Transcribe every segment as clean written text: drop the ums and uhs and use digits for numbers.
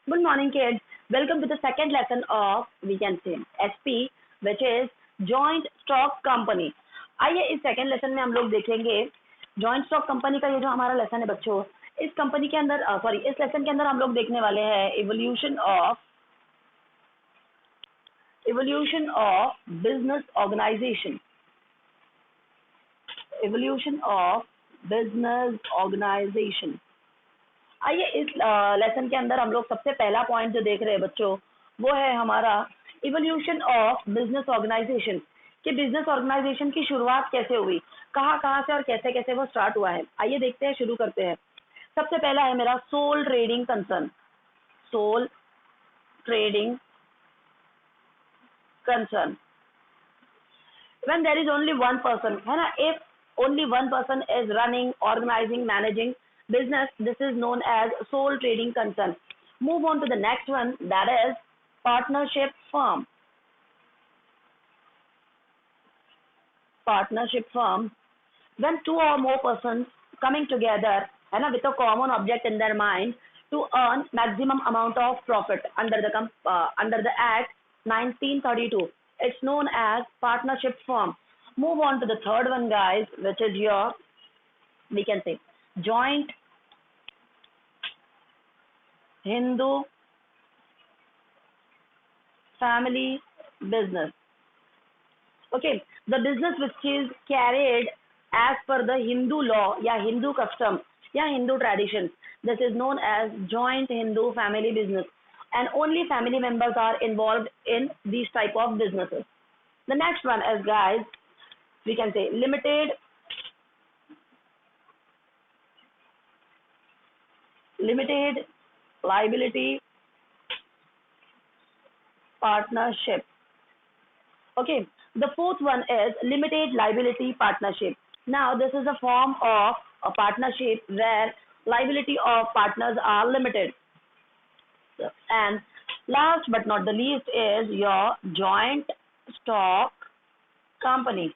Good morning, kids. Welcome to the second lesson of, we can say, SP, which is Joint Stock Company. आइए इस second lesson में हम लोग देखेंगे joint stock company का। ये जो हमारा लेसन है बच्चों, इस कंपनी के अंदर इस लेसन के अंदर हम लोग देखने वाले हैं evolution of business organisation. Evolution of business organisation. आइए इस लेसन के अंदर हम लोग सबसे पहला पॉइंट जो देख रहे हैं बच्चों, वो है हमारा इवोल्यूशन ऑफ बिजनेस ऑर्गेनाइजेशन। कि बिजनेस ऑर्गेनाइजेशन की शुरुआत कैसे हुई, कहाँ कहाँ से और कैसे कैसे वो स्टार्ट हुआ है। आइए देखते हैं, शुरू करते हैं। सबसे पहला है मेरा sole trading concern. Sole trading concern, when there is only one person, है ना, if only one person is running, organizing, managing business, this is known as sole trading concern. Move on to the next one, that is partnership firm. Partnership firm, when two or more persons coming together, है ना, with a common object in their mind to earn maximum amount of profit under the Act 1932. It's known as partnership firm. Move on to the third one, guys, which is your, we can say, joint Hindu family business. Okay, the business which is carried as per the Hindu law या Hindu custom या Hindu tradition. This is known as joint Hindu family business, and only family members are involved in these type of businesses. The next one is, guys, we can say limited liability partnership. Okay, the fourth one is limited liability partnership. Now, this is a form of a partnership where liability of partners are limited. And last but not the least is your joint stock company.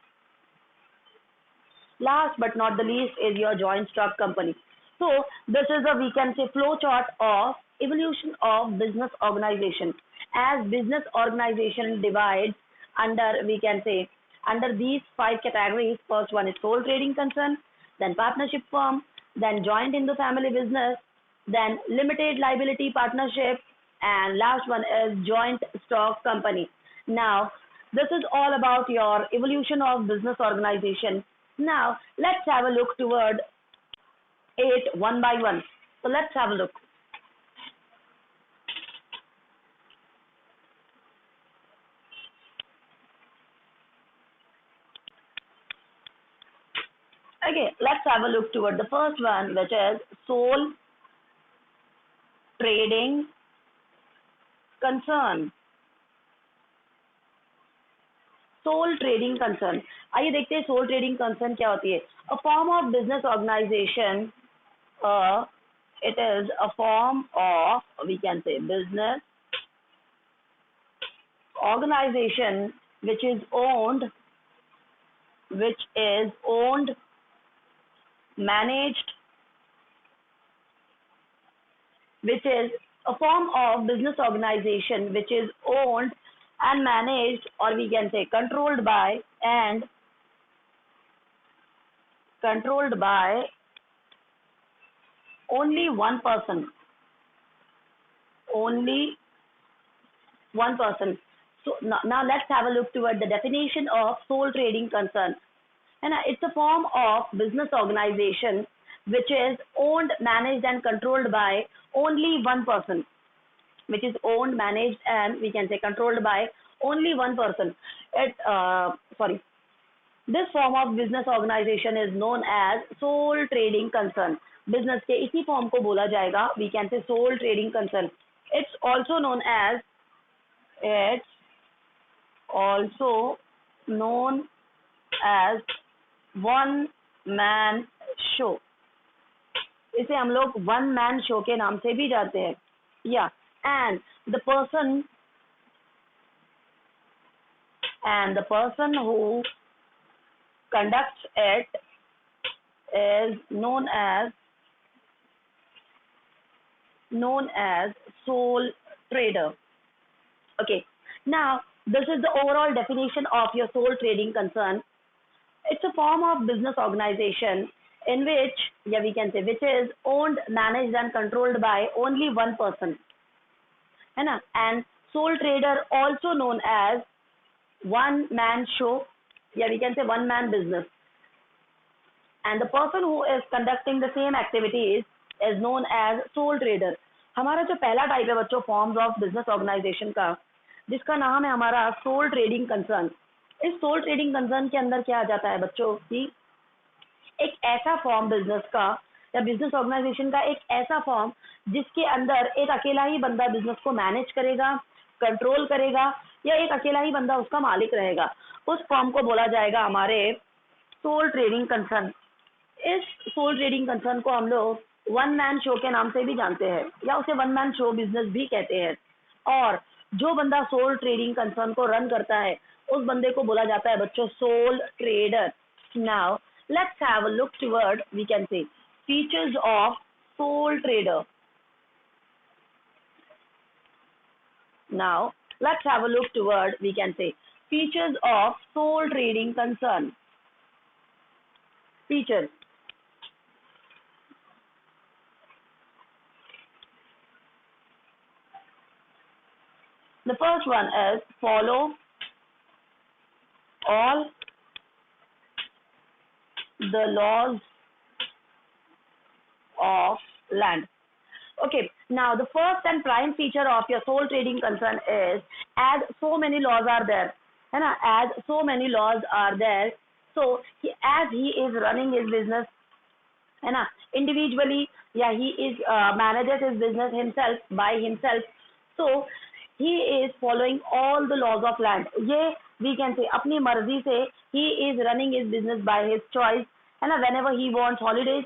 Last but not the least is your joint stock company. So this is a, we can say, flow chart of evolution of business organization. As business organization divides under, we can say, under these five categories. First one is sole trading concern, then partnership firm, then joint Hindu family business, then limited liability partnership, and last one is joint stock company. Now, this is all about your evolution of business organization. Now, let's have a look toward it one by one. So let's have a look. Okay, let's have a look toward the first one, which is sole trading concern. Sole trading concern. आइए देखते हैं sole trading concern क्या होती है। A form of business organisation, it is a form of, we can say, business organisation which is owned, managed, which is a form of business organization which is owned and managed, or we can say controlled by only one person. So now let's have a look toward the definition of sole trading concern. And it's a form of business organization which is owned, managed, and controlled by only one person. Which is owned, managed, and we can say controlled by only one person. This form of business organization is known as sole trading concern. Business के इसी form को बोला जाएगा, we can say sole trading concern. It's also known as one man show. इसे हम लोग one man show के नाम से भी जानते हैं। या and the person who conducts it is known as known as sole trader. Okay, now this is the overall definition of your sole trading concern. It's a form of business organization in which, yeah, we can say, which is owned, managed, and controlled by only one person. है ना? And sole trader, also known as one man show, yeah, we can say one man business. And the person who is conducting the same activities is known as sole trader. हमारा जो पहला type है बच्चों forms of business organisation का, जिसका नाम है हमारा सोल ट्रेडिंग कंसर्न. इस सोल ट्रेडिंग कंसर्न के अंदर क्या आ जाता है बच्चों कि एक ऐसा फॉर्म बिजनेस का या बिजनेस ऑर्गेनाइजेशन का एक ऐसा फॉर्म जिसके अंदर एक अकेला ही बंदा बिजनेस को मैनेज करेगा, कंट्रोल करेगा, या एक अकेला ही बंदा उसका मालिक रहेगा. उस फॉर्म को बोला जाएगा हमारे सोल ट्रेडिंग कंसर्न. इस सोल ट्रेडिंग कंसर्न को हम लोग वन मैन शो के नाम से भी जानते हैं या उसे वन मैन शो बिजनेस भी कहते हैं. और जो बंदा सोल ट्रेडिंग कंसर्न को रन करता है उस बंदे को बोला जाता है बच्चों soul trader. Now let's have a look toward, we can say, features of sole trader. Now let's have a look toward, we can say, features of sole trading concern. Features. The first one is follow all the laws of land. Okay, now the first and prime feature of your sole trading concern is, as so many laws are there, है ना, as so many laws are there, so as he is running his business, है ना, individually, yeah, he is manages his business himself by himself, so he is following all the laws of land. ये we can say अपनी मर्जी से he is running his business by his choice, है ना. Whenever he wants holidays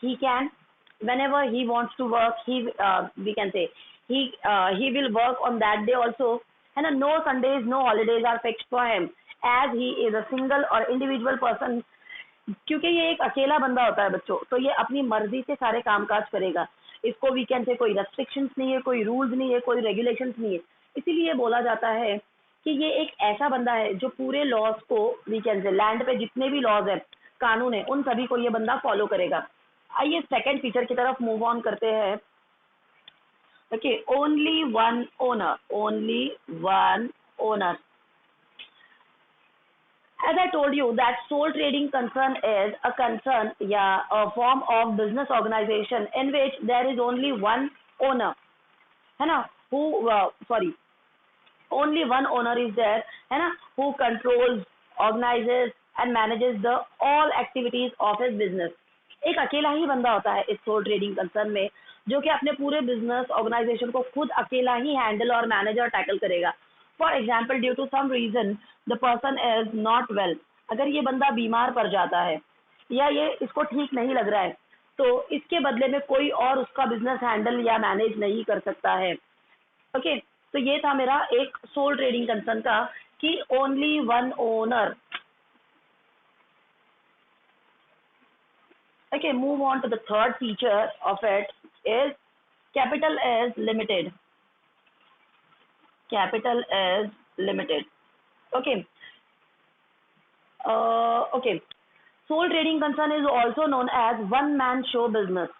he can, whenever he wants to work he we can say he will work on that day also, है ना. No Sundays, no holidays are fixed for him, as he is a single or individual person. क्योंकि ये एक अकेला बंदा होता है बच्चों, तो ये अपनी मर्जी से सारे कामकाज करेगा. इसको वी कैन से कोई रेस्ट्रिक्शंस नहीं है, कोई रूल्स नहीं है, कोई रेगुलेशंस नहीं है. इसीलिए बोला जाता है कि ये एक ऐसा बंदा है जो पूरे लॉज को, वी कैन से, लैंड पे जितने भी लॉज है, कानून है, उन सभी को ये बंदा फॉलो करेगा. आइए सेकंड फीचर की तरफ मूव ऑन करते हैं. Okay, only one owner. Only one owner. As I told you that sole trading concern is a concern, yeah, a form of business organization in which there is only one owner, है ना, who sorry, only one owner is there, है ना, who controls, organizes and manages the all activities of his business. एक अकेला ही बंदा होता है इस सोल ट्रेडिंग कंसर्न में, जो कि अपने पूरे बिजनेस ऑर्गेनाइजेशन को खुद अकेला ही हैंडल और मैनेज और टैकल करेगा. For example, due to some reason the person is not well. अगर ये बंदा बीमार पड़ जाता है या ये इसको ठीक नहीं लग रहा है, तो इसके बदले में कोई और उसका बिजनेस हैंडल या मैनेज नहीं कर सकता है. ओके, तो ये था मेरा एक सोल ट्रेडिंग कंसर्न का कि only one owner. Okay, move on to the third feature of it is capital is limited. Capital is limited. Okay. Okay. Sole trading concern is also known as one man show business.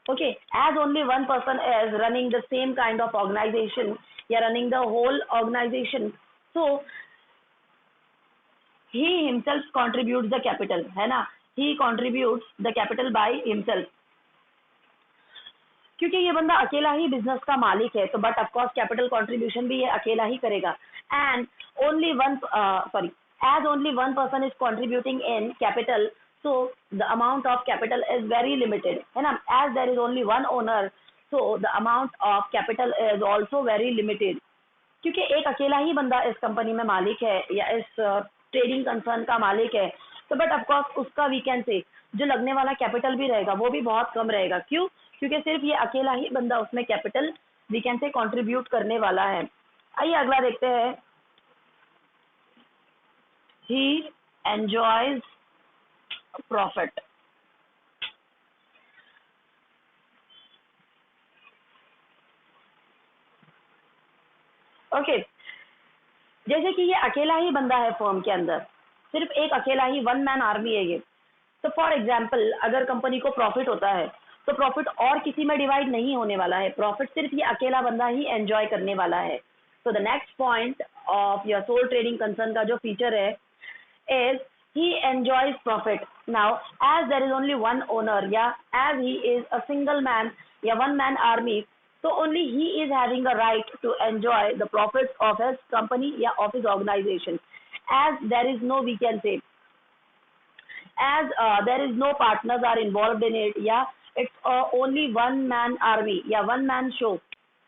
Okay, as only one person is running the same kind of organization, yeah, running the whole organization, so he himself contributes the capital, है ना. He contributes the capital by himself. क्योंकि ये बंदा अकेला ही business का मालिक है, तो बट ऑफकोर्स कैपिटल कंट्रीब्यूशन भी ये अकेला ही करेगा. And only one sorry as only one person is contributing in capital, so the amount of capital is very limited, है ना. as there is only one owner, so the amount of capital is also very limited. क्योंकि एक अकेला ही बंदा इस company में मालिक है या इस ट्रेडिंग कंसर्न का मालिक है, तो बट ऑफकोर्स उसका वी कैन से जो लगने वाला कैपिटल भी रहेगा वो भी बहुत कम रहेगा. क्यों? क्योंकि सिर्फ ये अकेला ही बंदा उसमें कैपिटल वी कैन से कंट्रीब्यूट करने वाला है. आइए अगला देखते हैं. ही एंजॉयज प्रॉफिट. ओके, जैसे कि ये अकेला ही बंदा है फर्म के अंदर, सिर्फ एक अकेला ही वन मैन आर्मी है ये। तो फॉर एग्जाम्पल अगर कंपनी को प्रॉफिट होता है तो प्रॉफिट और किसी में डिवाइड नहीं होने वाला है, प्रॉफिट सिर्फ ये अकेला बंदा ही एंजॉय करने वाला है। तो the next point of your sole trading concern का जो फीचर है is he enjoys profit. Now, as there is only one owner, yeah, as he is a single man, yeah, one man army, so only he is having a right to enjoy the profits of his company, yeah, of his organization. As there is no, we can say, as there is no partners are involved in it, yeah, it's only one man army, yeah, one man show.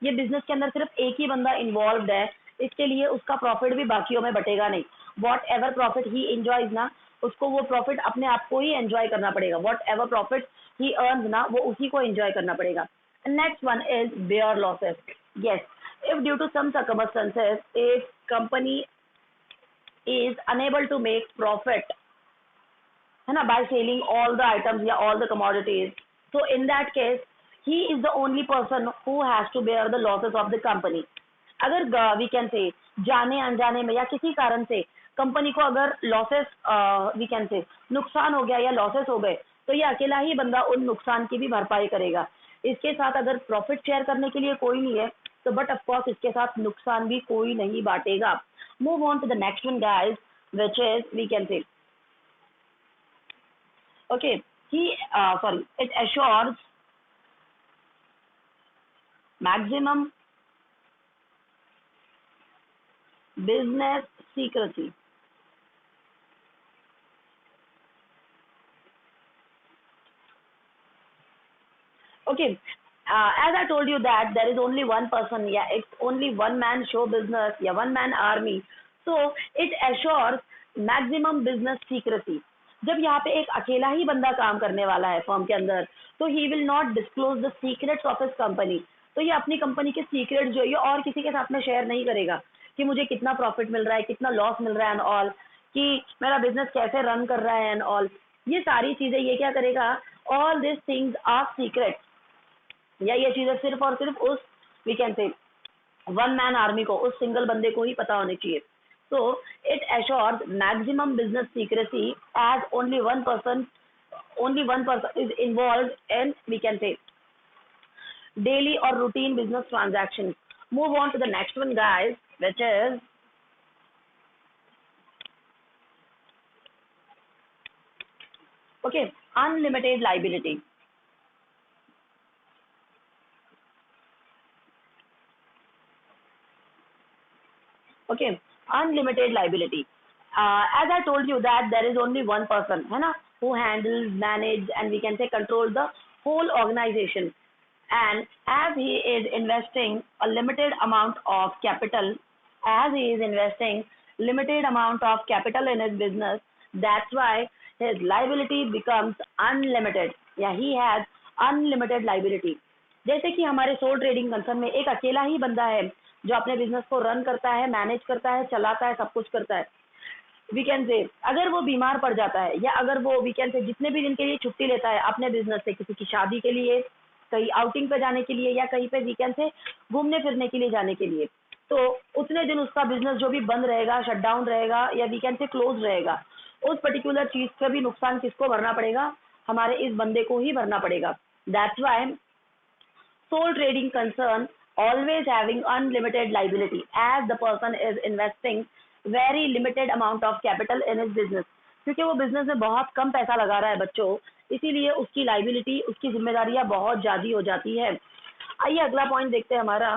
ये business के अंदर सिर्फ एक ही बंदा involve है, इसके लिए उसका प्रॉफिट भी बाकियों में बटेगा नहीं। What ever profit he enjoys ना, उसको वो प्रॉफिट अपने आप को ही एंजॉय करना पड़ेगा। Whatever profit he earn ना, वो उसी को एंजॉय करना पड़ेगा। Next one is bear losses. Yes, if due to some circumstances if company is unable to make profit, है ना, by selling all the items या all the commodities, so in that case he is the only person who has to bear the losses of the company. अगर we can say जाने अनजाने में या किसी कारण से कंपनी को अगर लॉसेस वी कैन से नुकसान हो गया या लॉसेस हो गए, तो ये अकेला ही बंदा उन नुकसान की भी भरपाई करेगा। इसके साथ अगर प्रॉफिट शेयर करने के लिए कोई नहीं है तो बट ऑफ कोर्स इसके साथ नुकसान भी कोई नहीं बांटेगा। Move on to the next one guys, which is we can say okay he sorry it assures maximum business secrecy. Okay, as I told you that there is only one person, yeah, it's only one man show business, yeah, one man army, so it assures maximum business secrecy. जब यहाँ पे एक अकेला ही बंदा काम करने वाला है फर्म के अंदर, तो he will not disclose the secrets of his company. तो ये अपनी कंपनी के सीक्रेट जो ये और किसी के साथ में शेयर नहीं करेगा कि मुझे कितना प्रॉफिट मिल रहा है, कितना लॉस मिल रहा है एंड ऑल, कि मेरा बिजनेस कैसे रन कर रहा है एंड ऑल। ये सारी चीजें ये क्या करेगा, all this things are secret, या ये चीजें सिर्फ और सिर्फ उस we can say one man army को, उस सिंगल बंदे को ही पता होने चाहिए। So it assures maximum business secrecy as only one person is involved in, we can say, daily or routine business transactions. Move on to the next one guys, which is okay, unlimited liability. Okay, unlimited liability. As I told you that there is only one person, है ना, who handles, manage, and we can say control the whole organization. And as he is investing a limited amount of capital, as he is investing limited amount of capital in his business, that's why his liability becomes unlimited. Yeah, he has unlimited liability. जैसे कि हमारे soul trading concern में एक अकेला ही बंदा है जो अपने बिजनेस को रन करता है, मैनेज करता है, चलाता है, सब कुछ करता है। वी कैन से अगर वो बीमार पड़ जाता है या अगर वो वी कैन से जितने भी दिन के लिए छुट्टी लेता है अपने बिजनेस से, किसी की शादी के लिए, कहीं आउटिंग पे जाने के लिए या कहीं पे वी कैन से घूमने फिरने के लिए जाने के लिए, तो उतने दिन उसका बिजनेस जो भी बंद रहेगा, शट डाउन रहेगा या वी कैन से क्लोज रहेगा, उस पर्टिकुलर चीज का भी नुकसान किसको भरना पड़ेगा, हमारे इस बंदे को ही भरना पड़ेगा। That's why sole trading concern always having unlimited liability as the person is investing very limited amount of capital in his business, क्योंकि वो बिजनेस में बहुत कम पैसा लगा रहा है बच्चों, इसीलिए उसकी लाइबिलिटी, उसकी जिम्मेदारियां बहुत ज्यादा हो जाती है। आइए अगला पॉइंट देखते हैं हमारा।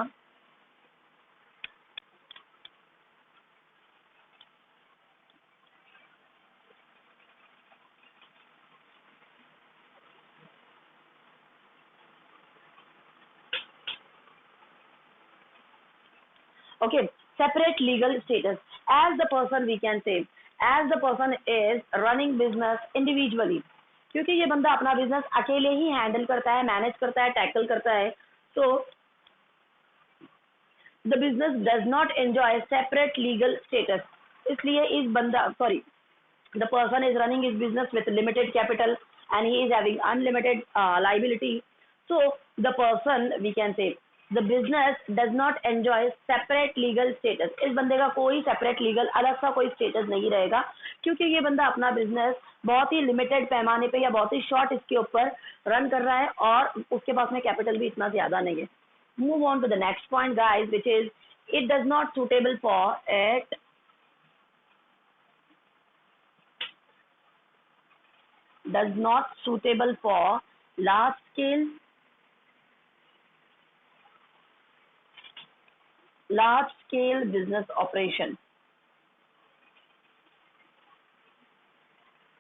Okay, separate legal status. As the person we can say, as the person is running business individually, क्योंकि ये बंदा अपना बिजनेस अकेले ही हैंडल करता है, मैनेज करता है, टैकल करता है, तो the business does not enjoy separate legal status. इसलिए इस बंदा sorry the person is running his business with limited capital and he is having unlimited liability, so the person we can say the business does not enjoy separate legal status, इस बंदे का कोई separate legal अलग सा कोई status नहीं रहेगा, क्योंकि ये बंदा अपना बिजनेस बहुत ही लिमिटेड पैमाने पे या बहुत ही शॉर्ट इसके ऊपर रन कर रहा है और उसके पास में कैपिटल भी इतना ज्यादा नहीं है. Move on to the next point, guys, which is it does not suitable for it does not suitable for large scale business operation.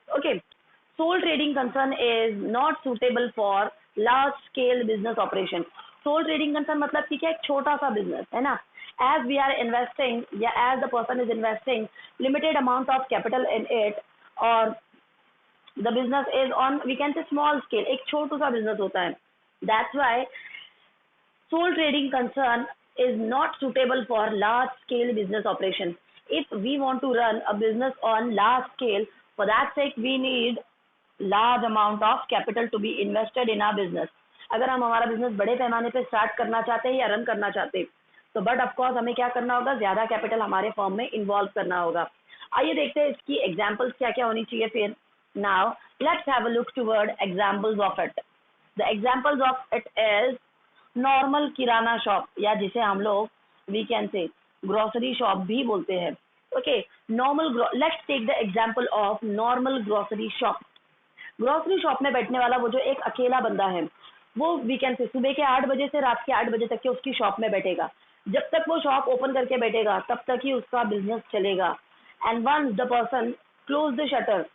Okay, sole trading concern is not suitable for large scale business operation. Sole trading concern मतलब कि क्या, एक छोटा सा business है ना, as we are investing या as the person is investing limited amount of capital in it, और the business is on we can say small scale, एक छोटा सा बिजनेस होता है. That's why sole trading concern is not suitable for large scale business operation. If we want to run a business on large scale, for that sake we need large amount of capital to be invested in our business. अगर हम हमारा business बड़े पैमाने पे start करना चाहते हैं या रन करना चाहते हैं, तो बट ऑफ कोर्स हमें क्या करना होगा, ज्यादा कैपिटल हमारे फर्म में इन्वॉल्व करना होगा. आइए देखते हैं इसकी एग्जांपल्स क्या क्या होनी चाहिए. फिर now let's have a look toward examples of it. The examples of it is normal kirana shop, या जिसे हम लोग we can say grocery shop भी बोलते हैं. Okay, let's take the example of normal grocery shop. Grocery shop में बैठने वाला वो जो एक अकेला बंदा है, वो वीकेंड से सुबह के 8 बजे से रात के 8 बजे तक के उसकी शॉप में बैठेगा. जब तक वो शॉप ओपन करके बैठेगा तब तक ही उसका बिजनेस चलेगा. And once the person close the shutter,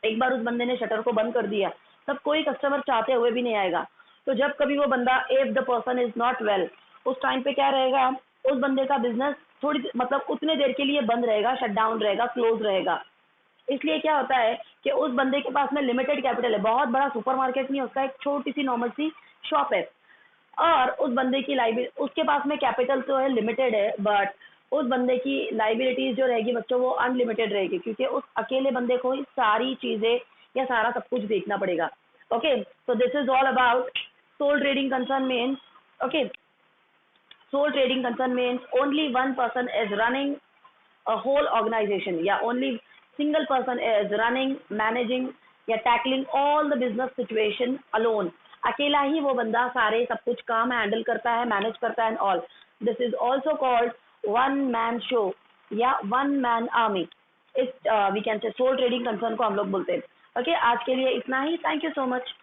एक बार उस बंदे ने शटर को बंद कर दिया, तब कोई कस्टमर चाहते हुए भी नहीं आएगा. तो जब कभी वो बंदा, if the person is not well, उस टाइम पे क्या रहेगा, उस बंदे का बिजनेस थोड़ी मतलब उतने देर के लिए बंद रहेगा, शट डाउन रहेगा, क्लोज रहेगा. इसलिए क्या होता है कि उस बंदे के पास में लिमिटेड कैपिटल है, बहुत बड़ा सुपरमार्केट नहीं, उसका एक छोटी सी नॉर्मल सी शॉप है, और उस बंदे की लाइबिलिटी, उसके पास में कैपिटल तो है, लिमिटेड है, बट उस बंदे की लाइबिलिटीज जो रहेगी बच्चों वो अनलिमिटेड रहेगी, क्योंकि उस अकेले बंदे को ही सारी चीजें या सारा सब कुछ देखना पड़ेगा. Okay, so this is all about sole trading concern means. Okay, sole trading concern means only one person is running a whole organization, या only single person is running, managing या tackling all the business situation alone. अकेला ही वो बंदा सारे सब कुछ काम handle करता है, मैनेज करता है, and all. This is also called one man show या one man army. इस we can say sole trading concern को हम लोग बोलते हैं. ओके, आज के लिए इतना ही. Thank you so much.